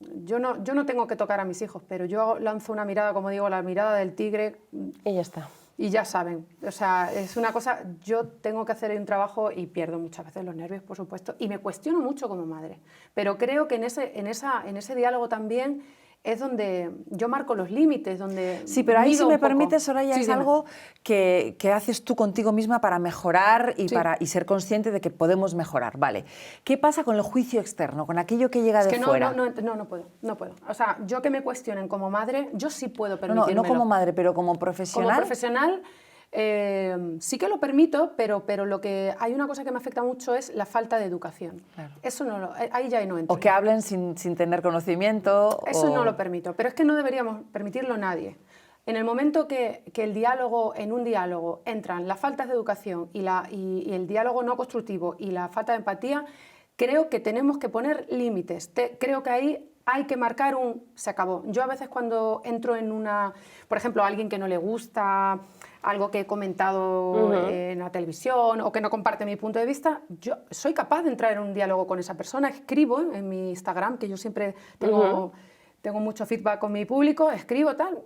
yo no tengo que tocar a mis hijos, pero yo lanzo una mirada, como digo, la mirada del tigre Y ya está. y ya saben. O sea, es una cosa, yo tengo que hacer un trabajo y pierdo muchas veces los nervios, por supuesto, y me cuestiono mucho como madre. Pero creo que en ese diálogo también es donde yo marco los límites, donde Sí, pero ahí, mido si un me poco. permites, Soraya, Sí, es dime. algo que haces tú contigo misma para mejorar y, Sí. y ser consciente de que podemos mejorar. Vale. ¿Qué pasa con el juicio externo, con aquello que llega Es de que no fuera? puedo. O sea, yo que me cuestionen como madre, yo sí puedo No, permitírmelo. no como madre, pero como Como profesional. profesional sí que lo permito, pero hay una cosa que me afecta mucho es la falta de educación. Claro. Eso ahí ya no entro. O que hablen sin tener conocimiento. Eso o... no lo permito, pero es que no deberíamos permitirlo nadie. En el momento que en un diálogo entran las faltas de educación y el diálogo no constructivo y la falta de empatía, creo que tenemos que poner límites. Creo que ahí hay que marcar se acabó. Yo a veces cuando entro por ejemplo, a alguien que no le gusta algo que he comentado en la televisión o que no comparte mi punto de vista, yo soy capaz de entrar en un diálogo con esa persona, escribo en mi Instagram, que yo siempre tengo mucho feedback con mi público, escribo tal,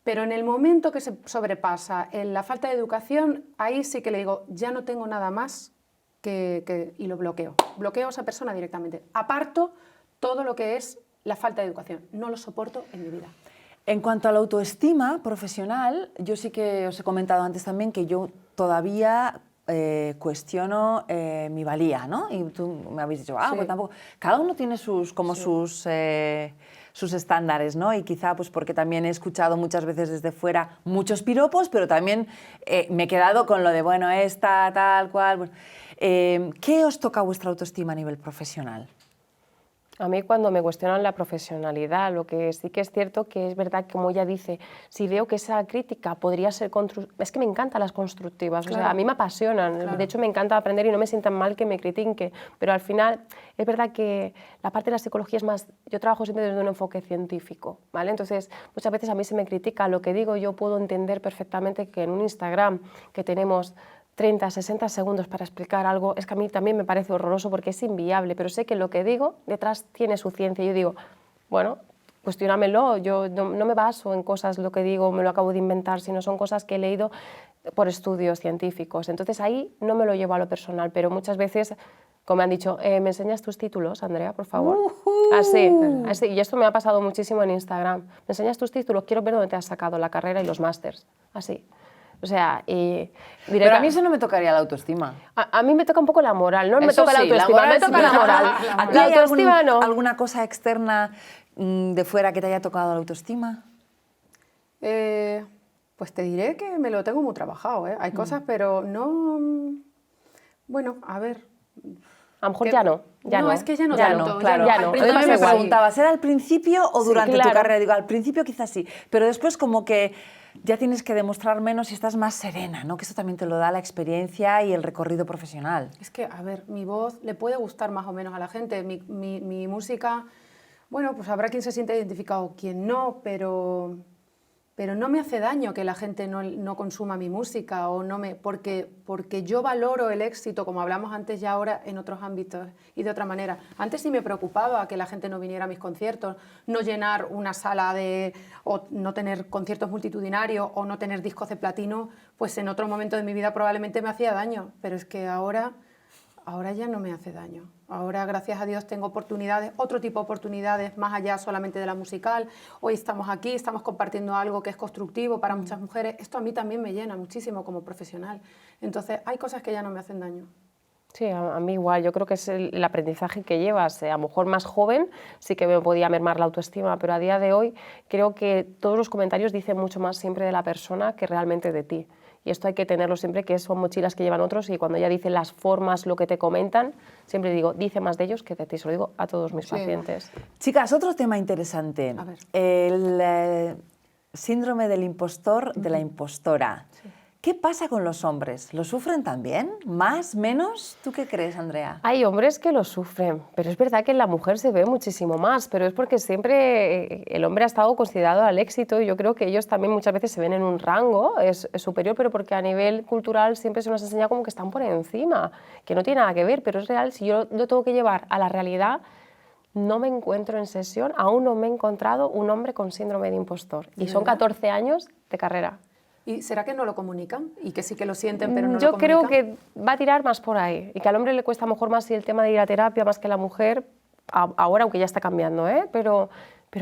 pero en el momento que se sobrepasa en la falta de educación, ahí sí que le digo, ya no tengo nada más y lo bloqueo. Bloqueo a esa persona directamente. Aparto todo lo que es la falta de educación. No lo soporto en mi vida. En cuanto a la autoestima profesional, yo sí que os he comentado antes también que yo todavía cuestiono mi valía, ¿no? Y tú me habéis dicho, Sí. pues tampoco... Cada uno tiene sus estándares, ¿no? Y quizá pues porque también he escuchado muchas veces desde fuera muchos piropos, pero también me he quedado con lo de, bueno, esta, tal, cual... Bueno. ¿Qué os toca vuestra autoestima a nivel profesional? A mí cuando me cuestionan la profesionalidad, lo que sí que es cierto que es verdad, como ella dice, si veo que esa crítica podría ser constructiva, es que me encantan las constructivas, Claro. o sea, a mí me apasionan, Claro. de hecho me encanta aprender y no me sientan mal que me critiquen, pero al final es verdad que la parte de la psicología es más, yo trabajo siempre desde un enfoque científico, ¿vale? Entonces muchas veces a mí se me critica lo que digo, yo puedo entender perfectamente que en un Instagram que tenemos 30, 60 segundos para explicar algo, es que a mí también me parece horroroso porque es inviable, pero sé que lo que digo detrás tiene su ciencia. Yo digo, bueno, cuestiónamelo, yo no me baso en cosas, lo que digo, me lo acabo de inventar, sino son cosas que he leído por estudios científicos. Entonces ahí no me lo llevo a lo personal, pero muchas veces, como me han dicho, ¿me enseñas tus títulos, Andrea, por favor? Así, y esto me ha pasado muchísimo en Instagram. ¿Me enseñas tus títulos? Quiero ver dónde te has sacado la carrera y los másters. Así. O sea, Pero a mí eso no me tocaría la autoestima. A mí me toca un poco la moral, no me Eso toca la sí, autoestima, moral me toca la sí. moral. ¿A ti La hay autoestima no. alguna cosa externa de fuera que te haya tocado la autoestima? Pues te diré que me lo tengo muy trabajado, ¿eh? Hay cosas, pero no... Bueno, a ver... A lo mejor que- ya no. no, es que ya no ya tanto, no, Claro, ya no. Al principio Entonces me me pasa preguntabas, ¿era al principio o Sí, durante tu claro. carrera? Digo, al principio quizás sí, pero después como que ya tienes que demostrar menos y estás más serena, ¿no? Que eso también te lo da la experiencia y el recorrido profesional. Es que, a ver, mi voz le puede gustar más o menos a la gente. Mi música, bueno, pues habrá quien se sienta identificado, quien no, pero no me hace daño que la gente no consuma mi música o no me, porque yo valoro el éxito, como hablamos antes y ahora, en otros ámbitos y de otra manera. Antes sí me preocupaba que la gente no viniera a mis conciertos, no llenar una sala o no tener conciertos multitudinarios o no tener discos de platino, pues en otro momento de mi vida probablemente me hacía daño, pero es que ahora ya no me hace daño. Ahora, gracias a Dios, tengo oportunidades, otro tipo de oportunidades, más allá solamente de la musical. Hoy estamos aquí, estamos compartiendo algo que es constructivo para muchas mujeres. Esto a mí también me llena muchísimo como profesional. Entonces, hay cosas que ya no me hacen daño. Sí, a mí igual, yo creo que es el aprendizaje que llevas. A lo mejor más joven sí que me podía mermar la autoestima, pero a día de hoy creo que todos los comentarios dicen mucho más siempre de la persona que realmente de ti. Y esto hay que tenerlo siempre, que son mochilas que llevan otros, y cuando ella dice las formas, lo que te comentan, siempre digo, dice más de ellos que de ti. Se lo digo a todos mis Sí. pacientes. Chicas, otro tema interesante. A ver. El síndrome del impostor, de la impostora. ¿Qué pasa con los hombres? ¿Lo sufren también? ¿Más? ¿Menos? ¿Tú qué crees, Andrea? Hay hombres que lo sufren, pero es verdad que en la mujer se ve muchísimo más, pero es porque siempre el hombre ha estado considerado al éxito y yo creo que ellos también muchas veces se ven en un rango es superior, pero porque a nivel cultural siempre se nos enseña como que están por encima, que no tiene nada que ver, pero es real. Si yo lo tengo que llevar a la realidad, no me encuentro en sesión, aún no me he encontrado un hombre con síndrome de impostor. Y son 14 años de carrera. ¿Y será que no lo comunican? ¿Y que sí que lo sienten, pero no lo Yo comunican? creo que va a tirar más por ahí y que al hombre le cuesta a lo mejor más el tema de ir a terapia más que a la mujer, ahora aunque ya está cambiando, ¿eh? pero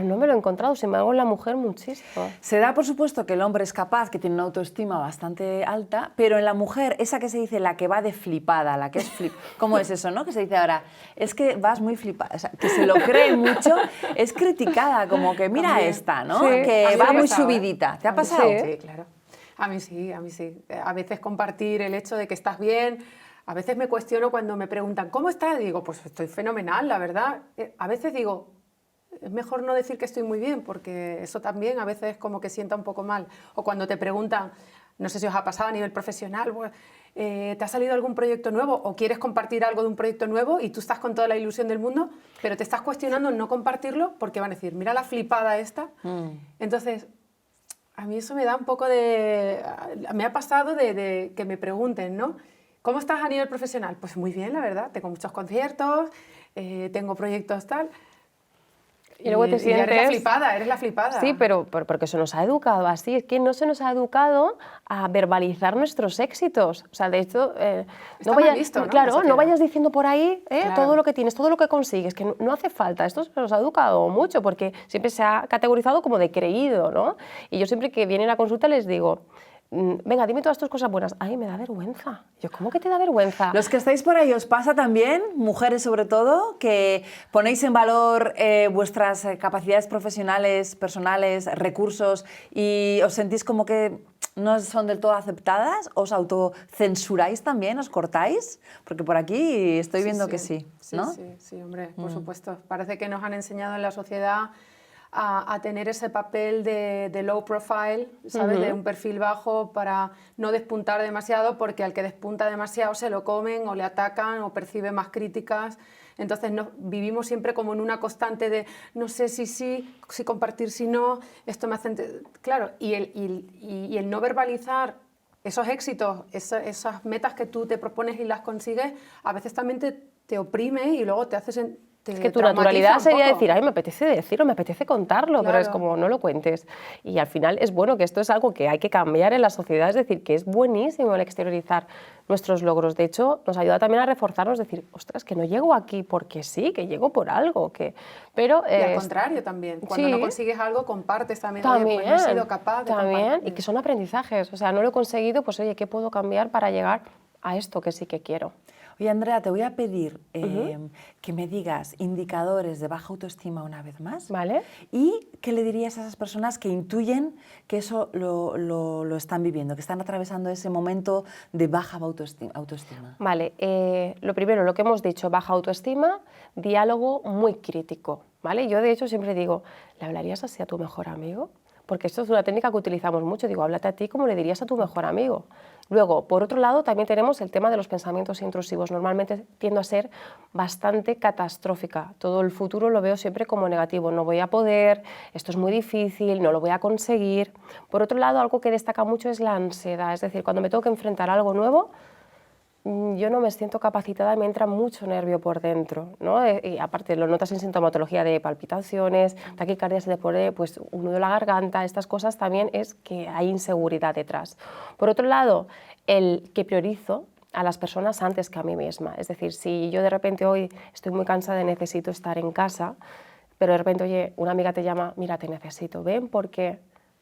no me lo he encontrado, sin embargo en la mujer muchísimo. Se da por supuesto que el hombre es capaz, que tiene una autoestima bastante alta, pero en la mujer, esa que se dice la que va de flipada, la que es ¿cómo es eso, no? Que se dice ahora, es que vas muy flipada, o sea, que se lo cree mucho, es criticada, como que mira También. esta, ¿no? Sí, a Que mí va me ha muy pasado, ¿eh? subidita. ¿Te A ha mí pasado? Sí, claro. A mí sí, a mí sí. A veces compartir el hecho de que estás bien, a veces me cuestiono cuando me preguntan, ¿cómo estás? Digo, pues estoy fenomenal, la verdad. A veces digo, es mejor no decir que estoy muy bien, porque eso también a veces como que sienta un poco mal. O cuando te preguntan, no sé si os ha pasado a nivel profesional, pues, ¿te ha salido algún proyecto nuevo o quieres compartir algo de un proyecto nuevo y tú estás con toda la ilusión del mundo, pero te estás cuestionando no compartirlo porque van a decir, mira la flipada esta? Entonces, a mí eso me da un poco de... Me ha pasado de que me pregunten, ¿no? ¿Cómo estás a nivel profesional? Pues muy bien, la verdad. Tengo muchos conciertos, tengo proyectos tal... Y luego te sientes... eres la flipada. Sí, pero porque se nos ha educado así. Es que no se nos ha educado a verbalizar nuestros éxitos. O sea, de hecho, Está mal visto, ¿no? Claro, no vayas diciendo por ahí Claro. todo lo que tienes, todo lo que consigues, que no hace falta. Esto se nos ha educado mucho porque siempre se ha categorizado como de creído, ¿no? Y yo siempre que vienen a consulta les digo, venga, dime todas tus cosas buenas. Ay, me da vergüenza. Yo, ¿cómo que te da vergüenza? Los que estáis por ahí, ¿os pasa también, mujeres sobre todo, que ponéis en valor vuestras capacidades profesionales, personales, recursos y os sentís como que no son del todo aceptadas? ¿Os autocensuráis también? ¿Os cortáis? Porque por aquí estoy viendo que sí, ¿no? Sí, hombre, por supuesto. Parece que nos han enseñado en la sociedad a tener ese papel de low profile, ¿sabes? De un perfil bajo para no despuntar demasiado, porque al que despunta demasiado se lo comen o le atacan o percibe más críticas. Entonces vivimos siempre como en una constante de no sé si sí, si compartir, si no, esto me hace... Claro, y el no verbalizar esos éxitos, esas metas que tú te propones y las consigues, a veces también te oprime y luego te haces... Es que tu naturalidad sería decir, ay, me apetece decirlo, me apetece contarlo, Claro. pero es como, no lo cuentes. Y al final es bueno que esto es algo que hay que cambiar en la sociedad, es decir, que es buenísimo el exteriorizar nuestros logros. De hecho, nos ayuda también a reforzarnos, decir, ostras, que no llego aquí porque sí, que llego por algo. Pero, y al contrario también, cuando no consigues algo, compartes también. Oye, pues no he sido capaz de compartir. Y que son aprendizajes, o sea, no lo he conseguido, pues oye, ¿qué puedo cambiar para llegar a esto que sí que quiero? Oye, Andrea, te voy a pedir que me digas indicadores de baja autoestima una vez más. ¿Vale? ¿Y qué le dirías a esas personas que intuyen que eso lo están viviendo, que están atravesando ese momento de baja autoestima? Vale, lo primero, lo que hemos dicho, baja autoestima, diálogo muy crítico, ¿vale? Yo, de hecho, siempre digo, ¿le hablarías así a tu mejor amigo? Porque esto es una técnica que utilizamos mucho, digo, háblate a ti como le dirías a tu mejor amigo. Luego, por otro lado, también tenemos el tema de los pensamientos intrusivos. Normalmente tiendo a ser bastante catastrófica. Todo el futuro lo veo siempre como negativo. No voy a poder, esto es muy difícil, no lo voy a conseguir. Por otro lado, algo que destaca mucho es la ansiedad. Es decir, cuando me tengo que enfrentar a algo nuevo, yo no me siento capacitada y me entra mucho nervio por dentro, ¿no? Y aparte lo notas en sintomatología de palpitaciones, taquicardia, se te pone pues, un nudo en la garganta, estas cosas también es que hay inseguridad detrás. Por otro lado, el que priorizo a las personas antes que a mí misma, es decir, si yo de repente hoy estoy muy cansada y necesito estar en casa, pero de repente, oye, una amiga te llama, mira, te necesito, ven porque,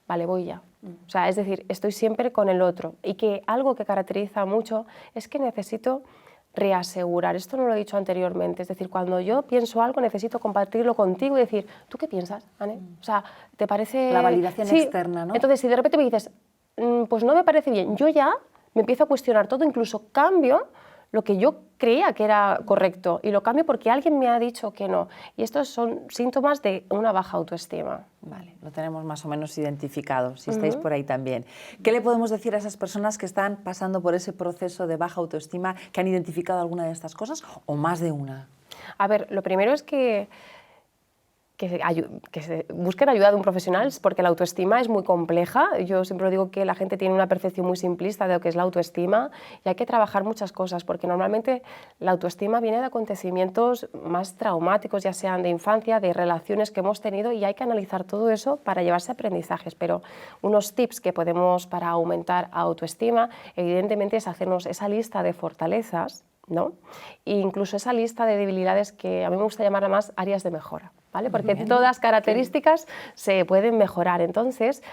vale, voy ya. O sea, es decir, estoy siempre con el otro y que algo que caracteriza mucho es que necesito reasegurar. Esto no lo he dicho anteriormente, es decir, cuando yo pienso algo necesito compartirlo contigo y decir, ¿tú qué piensas, Anne? O sea, ¿te parece...? La validación externa, ¿no? Entonces, si de repente me dices, pues no me parece bien, yo ya me empiezo a cuestionar todo, incluso cambio lo que yo creía que era correcto y lo cambio porque alguien me ha dicho que no. Y estos son síntomas de una baja autoestima. Vale, lo tenemos más o menos identificado, si estáis por ahí también. ¿Qué le podemos decir a esas personas que están pasando por ese proceso de baja autoestima, que han identificado alguna de estas cosas o más de una? A ver, lo primero es que se busquen ayuda de un profesional, porque la autoestima es muy compleja. Yo siempre digo que la gente tiene una percepción muy simplista de lo que es la autoestima y hay que trabajar muchas cosas, porque normalmente la autoestima viene de acontecimientos más traumáticos, ya sean de infancia, de relaciones que hemos tenido, y hay que analizar todo eso para llevarse aprendizajes. Pero unos tips que podemos para aumentar autoestima, evidentemente, es hacernos esa lista de fortalezas, ¿no? E incluso esa lista de debilidades que a mí me gusta llamar más áreas de mejora, ¿vale? Porque todas características se pueden mejorar. Entonces,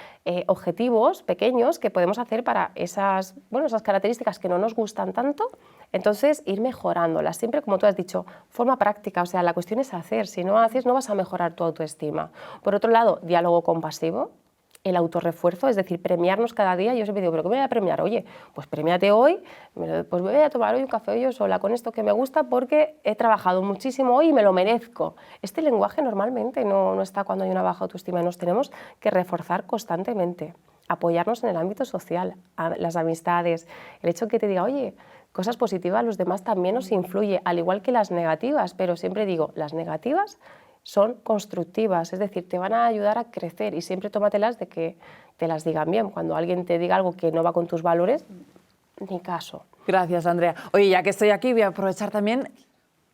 objetivos pequeños que podemos hacer para esas características que no nos gustan tanto, entonces ir mejorándolas. Siempre, como tú has dicho, forma práctica, o sea, la cuestión es hacer. Si no haces, no vas a mejorar tu autoestima. Por otro lado, diálogo compasivo. el autorrefuerzo, es decir, premiarnos cada día. Yo siempre digo, ¿pero qué me voy a premiar? Oye, pues premiate hoy, pues me voy a tomar hoy un café yo sola con esto que me gusta porque he trabajado muchísimo hoy y me lo merezco. Este lenguaje normalmente no está cuando hay una baja autoestima, nos tenemos que reforzar constantemente, apoyarnos en el ámbito social, las amistades, el hecho que te diga, oye, cosas positivas a los demás también nos influye, al igual que las negativas, pero siempre digo, las negativas son constructivas, es decir, te van a ayudar a crecer y siempre tómatelas de que te las digan bien. Cuando alguien te diga algo que no va con tus valores, ni caso. Gracias, Andrea. Oye, ya que estoy aquí, voy a aprovechar también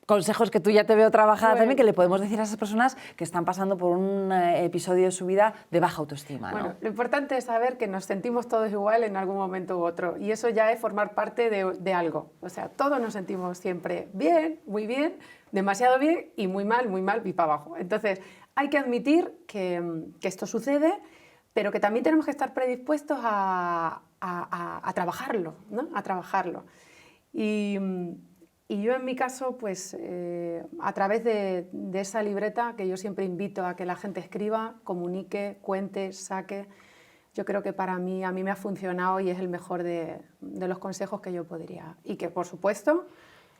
consejos que tú ya te veo trabajada también, que le podemos decir a esas personas que están pasando por un episodio de su vida de baja autoestima, ¿no? Bueno, lo importante es saber que nos sentimos todos igual en algún momento u otro y eso ya es formar parte de algo. O sea, todos nos sentimos siempre bien, demasiado bien y muy mal, y para abajo. Entonces, hay que admitir que esto sucede, pero que también tenemos que estar predispuestos a trabajarlo, ¿no? A trabajarlo. Y yo en mi caso, pues a través de esa libreta que yo siempre invito a que la gente escriba, comunique, cuente, saque, yo creo que a mí me ha funcionado y es el mejor de los consejos que yo podría. Y que, por supuesto,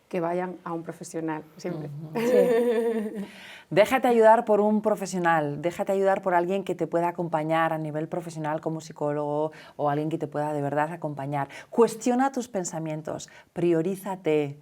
que vayan a un profesional, siempre. Sí. Déjate ayudar por un profesional, déjate ayudar por alguien que te pueda acompañar a nivel profesional como psicólogo o alguien que te pueda de verdad acompañar. Cuestiona tus pensamientos, priorízate.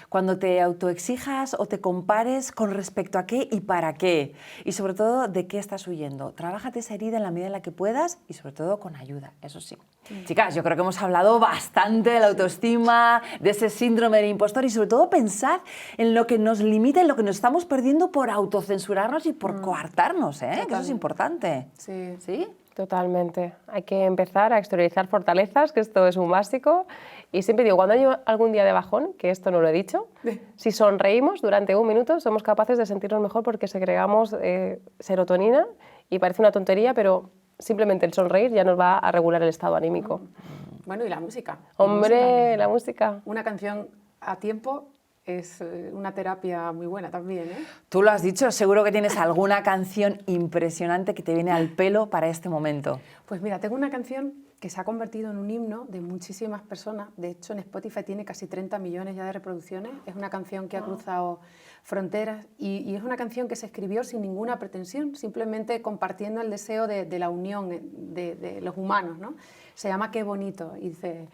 Cuando te autoexijas o te compares con respecto a qué y para qué. Y sobre todo, de qué estás huyendo. Trabájate esa herida en la medida en la que puedas y sobre todo con ayuda, eso sí. Chicas, yo creo que hemos hablado bastante de la autoestima, de ese síndrome del impostor y sobre todo pensad en lo que nos limita, en lo que nos estamos perdiendo por autocensurarnos y por coartarnos, que eso es importante. Sí. ¿Sí? Totalmente. Hay que empezar a exteriorizar fortalezas, que esto es un básico. Y siempre digo, cuando hay algún día de bajón, que esto no lo he dicho, si sonreímos durante un minuto, somos capaces de sentirnos mejor porque segregamos serotonina y parece una tontería, pero simplemente el sonreír ya nos va a regular el estado anímico. Bueno, y la música. Hombre, la música. Una canción a tiempo es una terapia muy buena también, ¿eh? Tú lo has dicho, seguro que tienes alguna canción impresionante que te viene al pelo para este momento. Pues mira, tengo una canción que se ha convertido en un himno de muchísimas personas. De hecho, en Spotify tiene casi 30 millones ya de reproducciones. Es una canción que ha cruzado fronteras y es una canción que se escribió sin ninguna pretensión, simplemente compartiendo el deseo de la unión de los humanos, ¿no? Se llama Qué bonito y dice...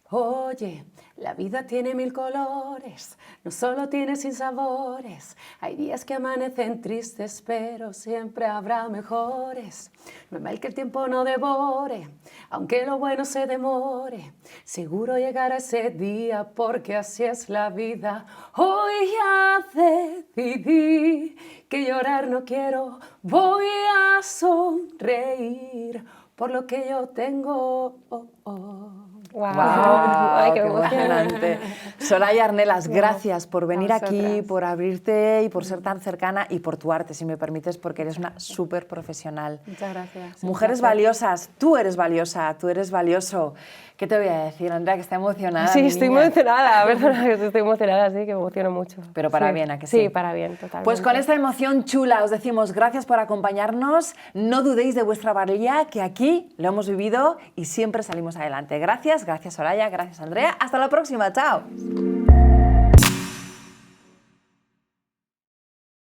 Oye, la vida tiene 1000 colores, no solo tiene sinsabores. Hay días que amanecen tristes, pero siempre habrá mejores. No es mal que el tiempo no devore, aunque lo bueno se demore. Seguro llegará ese día, porque así es la vida. Hoy ya decidí que llorar no quiero, voy a sonreír por lo que yo tengo. Wow. Ay, qué emoción. emocionante. Soraya Arnelas, gracias por venir A aquí, vosotras. por abrirte y por ser tan cercana y por tu arte, si me permites, porque eres una súper profesional. Muchas gracias. Mujeres Un placer. valiosas, tú eres valiosa, tú eres valioso. ¿Qué te voy a decir, Andrea? Que está emocionada. Sí, mi estoy niña. emocionada, perdona, que estoy emocionada, sí, que me emociono mucho. Pero para Sí. bien, ¿a que sí? Sí, para bien, totalmente. Pues con esta emoción chula os decimos gracias por acompañarnos. No dudéis de vuestra valía, que aquí lo hemos vivido y siempre salimos adelante. Gracias, gracias Soraya, gracias Andrea. Hasta la próxima, chao.